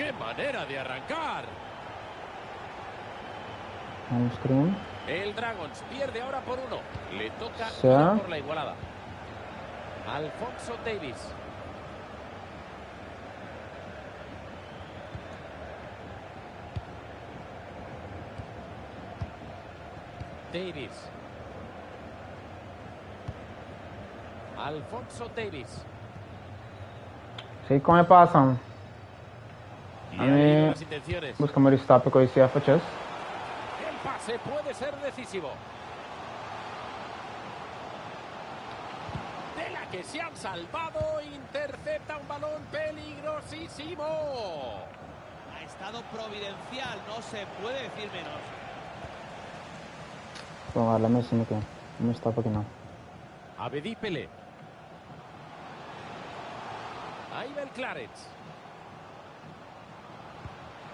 ¡Qué manera de arrancar! El Dragons pierde ahora por 1. Le toca ir por la igualada. Alphonso Davies. Alphonso Davies. Sei come passam. Las intenciones. Buscăm restart pe coesia FCS. El pase puede ser decisivo. De la que se han salvado, intercepta un balón peligrosísimo. Ha estado providencial, no se puede decir menos. Vamos a la Messi, no está para que no. Abedi Pelé. Ahí va el Clarets.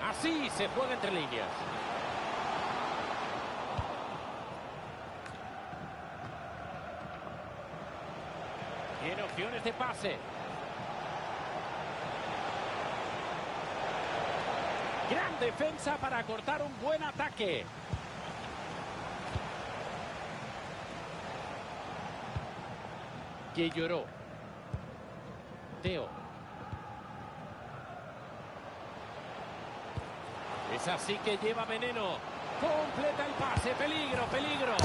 Así se juega entre líneas. Tiene opciones de pase. Gran defensa para cortar un buen ataque. Que lloró. Teo. Es así que lleva veneno. Completa el pase. Peligro, peligro.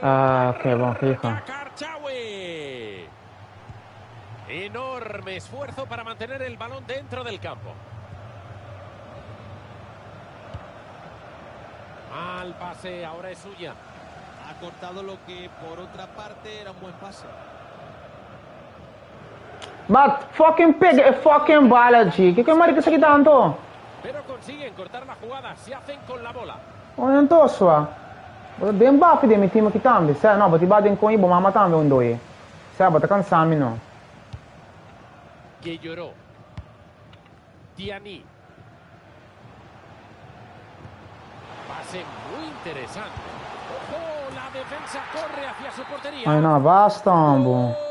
Ah, qué bon, fijo. Enorme esfuerzo para mantener el balón dentro del campo. Al pase, ahora es suya. Ha cortado lo que por otra parte era un buen pase. But fucking pig, fucking bala, G. ¿Qué marica isso aqui tanto? Pero consiguen cortar la jugada, se hacen con la bola. Onde não tô só? Vou dar um bafo de meu time aqui também, certo? Não, vou te bater com ele, mas também um dois. Certo, vou te cansar, não. Que lloró. Tiani. Pase muy interesante. ¡Ojo! La defensa corre hacia su portería. Ai, não, basta, ambo.